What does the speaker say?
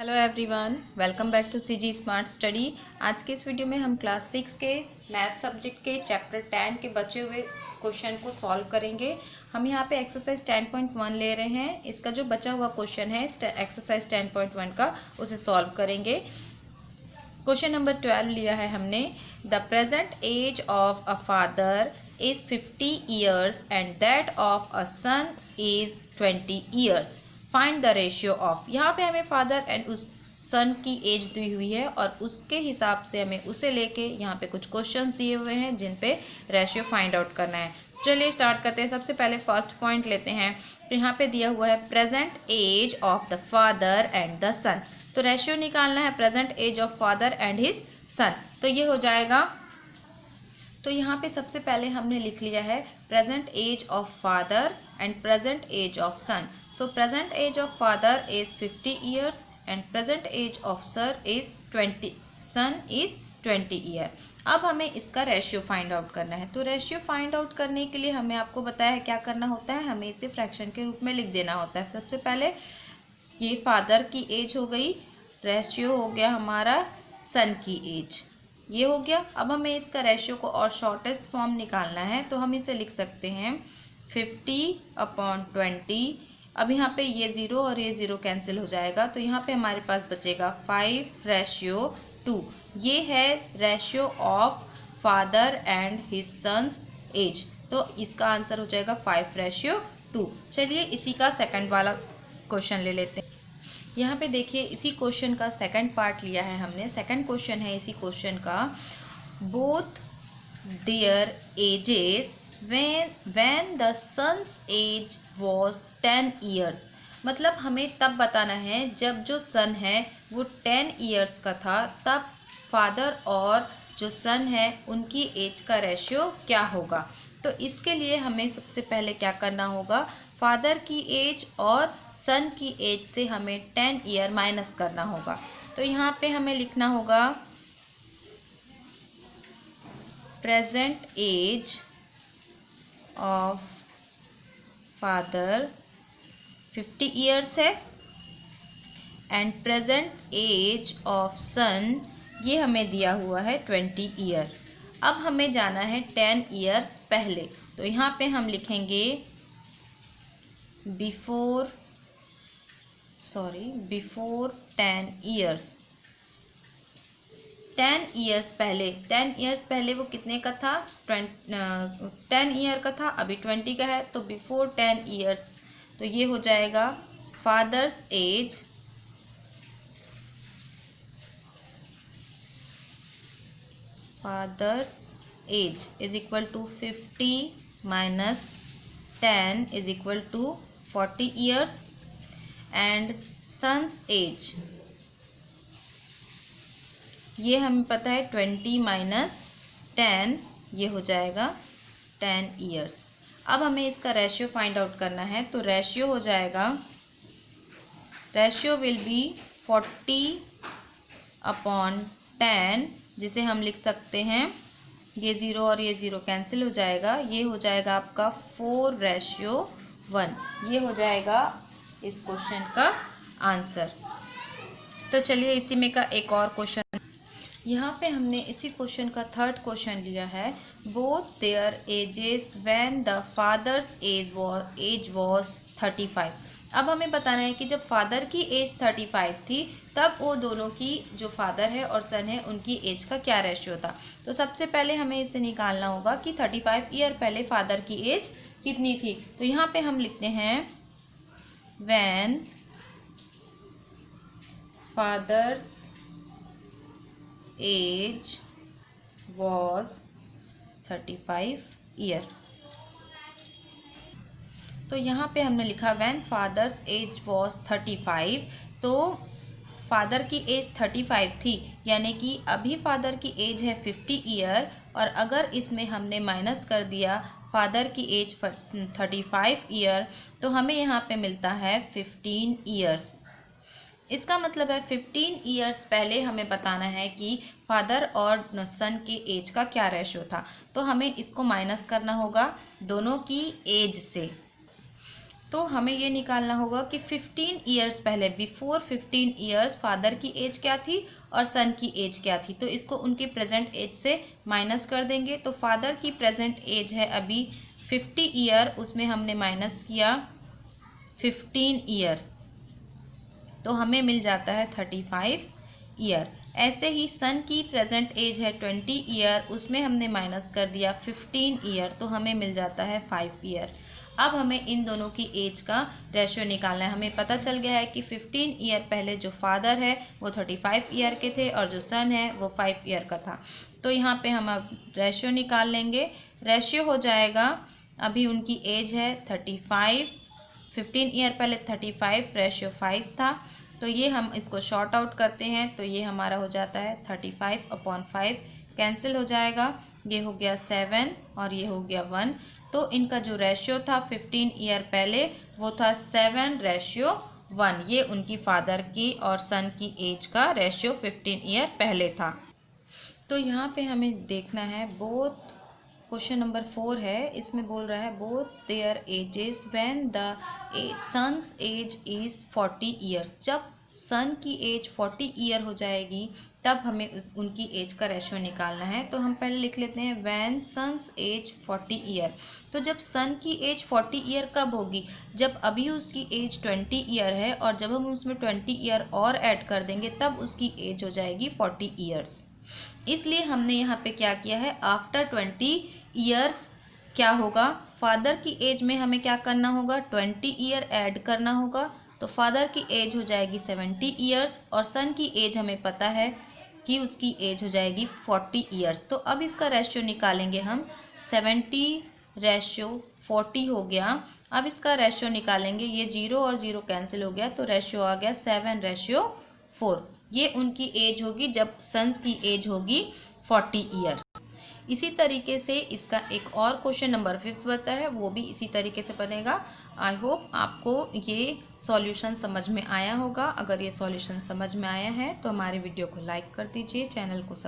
Hello everyone, welcome back to CG smart study. आज के इस वीडियो में हम क्लास 6 के मैथ सब्जेक्ट के चैप्टर 10 के बचे हुए क्वेश्चन को सॉल्व करेंगे। हम यहाँ पे एक्सरसाइज 10.1 ले रहे हैं। इसका जो बचा हुआ क्वेश्चन है एक्सरसाइज 10.1 का, उसे सॉल्व करेंगे। क्वेश्चन नंबर 12 लिया है हमने। The present age of a father is 50 years and that of a son is 20 years. Find the ratio of. यहाँ पे हमें फादर एंड उस सन की एज दी हुई है और उसके हिसाब से हमें उसे लेके यहाँ पे कुछ क्वेश्चंस दिए हुए हैं जिन पे रेशियो फाइंड आउट करना है। चलिए स्टार्ट करते हैं। सबसे पहले फर्स्ट पॉइंट लेते हैं। तो यहाँ पे दिया हुआ है present age of the father and the son. तो रेशियो निकालना है present age of father and his son. तो ये हो जाएगा। तो यहाँ पे सबसे पहले हमने लिख लिया है present age of father and present age of son. So present age of father is 50 years and present age of sir is 20, son is 20 year. अब हमें इसका रेशियो फाइंड आउट करना है। तो रेशियो फाइंड आउट करने के लिए हमें आपको बताया है क्या करना होता है। हमें इसे फ्रैक्शन के रूप में लिख देना होता है। सबसे पहले ये फादर की एज हो गई, रेशियो हो गया हमारा सन की एज, ये हो गया। अब हमें इसका रेशियो को और शॉर्टेस्ट फॉर्म निकालना है। तो हम इसे लिख सकते हैं 50/20। अब यहाँ पे ये 0 और ये 0 कैंसिल हो जाएगा। तो यहाँ पे हमारे पास बचेगा 5:2। ये है ratio of father and his son's age. तो इसका आंसर हो जाएगा 5:2। चलिए इसी का सेकंड वाला क्वेश्चन ले लेते हैं। यहाँ पे देखिए, इसी क्वेश्चन का सेकंड पार्ट लिया है हमने। सेकंड क्वेश्चन है इसी क्वेश्चन का। Both their ages when the son's age was 10 years. मतलब हमें तब बताना है जब जो सन है वो 10 ईयर्स का था, तब फादर और जो सन है उनकी एज का रेशियो क्या होगा। तो इसके लिए हमें सबसे पहले क्या करना होगा, फादर की एज और सन की एज से हमें 10 ईयर माइनस करना होगा। तो यहाँ पे हमें लिखना होगा present age of father 50 years है and present age of son ये हमें दिया हुआ है 20 ईयर। अब हमें जाना है 10 ईयर्स पहले। तो यहाँ पे हम लिखेंगे बिफोर 10 ईयर्स। 10 ईयर्स पहले, 10 ईयर्स पहले वो कितने का था, 10 ईयर का था, अभी 20 का है। तो बिफोर 10 ईयर्स, तो ये हो जाएगा father's age is equal to 50 minus 10 is equal to 40 years and son's age ये हमें पता है 20 माइनस 10, ये हो जाएगा 10 ईयर्स। अब हमें इसका रेशियो फाइंड आउट करना है। तो रेशियो हो जाएगा, रेशियो विल बी 40/10, जिसे हम लिख सकते हैं, ये 0 और ये 0 कैंसिल हो जाएगा। ये हो जाएगा आपका 4:1। ये हो जाएगा इस क्वेश्चन का आंसर। तो चलिए इसी में का एक और क्वेश्चन। यहाँ पे हमने इसी क्वेश्चन का थर्ड क्वेश्चन लिया है। Both their ages when the father's age was 35। अब हमें बताना है कि जब फादर की एज 35 थी तब वो दोनों की, जो फादर है और सन है, उनकी एज का क्या रेशियो था। तो सबसे पहले हमें इसे निकालना होगा कि 35 ईयर पहले फादर की एज कितनी थी। तो यहाँ पे हम लिखते हैं when father's age was 35 year. तो यहाँ पे हमने लिखा व्हेन फादर्स एज was 35। तो फादर की एज 35 थी, यानी कि अभी फादर की एज है 50 ईयर, और अगर इसमें हमने माइनस कर दिया फादर की एज 35 ईयर, तो हमें यहाँ पे मिलता है 15 ईयर्स। इसका मतलब है 15 ईयर्स पहले हमें बताना है कि फादर और सन की एज का क्या रेशियो था। तो हमें इसको माइनस करना होगा दोनों की एज से। तो हमें ये निकालना होगा कि 15 ईयर्स पहले, बिफोर 15 ईयर्स फादर की एज क्या थी और सन की एज क्या थी। तो इसको उनकी प्रेजेंट एज से माइनस कर देंगे। तो फादर की प्रेजेंट एज है अभी 50 ईयर, उसमें हमने माइनस किया 15 ईयर, तो हमें मिल जाता है 35 ईयर। ऐसे ही सन की प्रेजेंट एज है 20 ईयर, उसमें हमने माइनस कर दिया 15 ईयर, तो हमें मिल जाता है 5 ईयर। अब हमें इन दोनों की एज का रेशियो निकालना है। हमें पता चल गया है कि 15 ईयर पहले जो फादर है वो 35 ईयर के थे और जो सन है वो 5 ईयर का था। तो यहाँ पे हम अब रेशियो निकाल लेंगे। रेशियो हो जाएगा, अभी उनकी एज है 35, 15 ईयर पहले 35, रेशियो 5 था। तो ये हम इसको शॉर्ट आउट करते हैं, तो ये हमारा हो जाता है 35/5, कैंसिल हो जाएगा। ये हो गया 7 और ये हो गया 1। तो इनका जो रेशियो था 15 ईयर पहले वो था 7:1। ये उनकी फादर की और सन की एज का रेशियो 15 ईयर पहले था। तो यहाँ पे हमें देखना है, बोथ क्वेश्चन नंबर 4 है, इसमें बोल रहा है both their ages when the son's age is 40 years. जब सन की एज 40 ईयर हो जाएगी तब हमें उनकी एज का रेशियो निकालना है। तो हम पहले लिख लेते हैं व्हेन सन्स एज 40 ईयर। तो जब सन की एज 40 ईयर कब होगी, जब अभी उसकी एज 20 ईयर है और जब हम उसमें 20 ईयर और ऐड कर देंगे तब उसकी एज हो जाएगी 40 ईयर्स। इसलिए हमने यहाँ पे क्या किया है, आफ्टर 20 ईयर्स क्या होगा, फादर की एज में हमें क्या करना होगा, 20 ईयर ऐड करना होगा। तो फादर की एज हो जाएगी 70 ईयर्स और सन की एज हमें पता है कि उसकी एज हो जाएगी 40 ईयर्स। तो अब इसका रेशियो निकालेंगे हम, 70/40 हो गया। अब इसका रेशियो निकालेंगे, ये 0 और 0 कैंसिल हो गया, तो रेशियो आ गया 7/4। ये उनकी एज होगी जब सन्स की एज होगी 40 ईयर। इसी तरीके से इसका एक और क्वेश्चन नंबर 5 बचा है, वो भी इसी तरीके से बनेगा। आई होप आपको ये सॉल्यूशन समझ में आया होगा। अगर ये सॉल्यूशन समझ में आया है तो हमारे वीडियो को लाइक कर दीजिए, चैनल को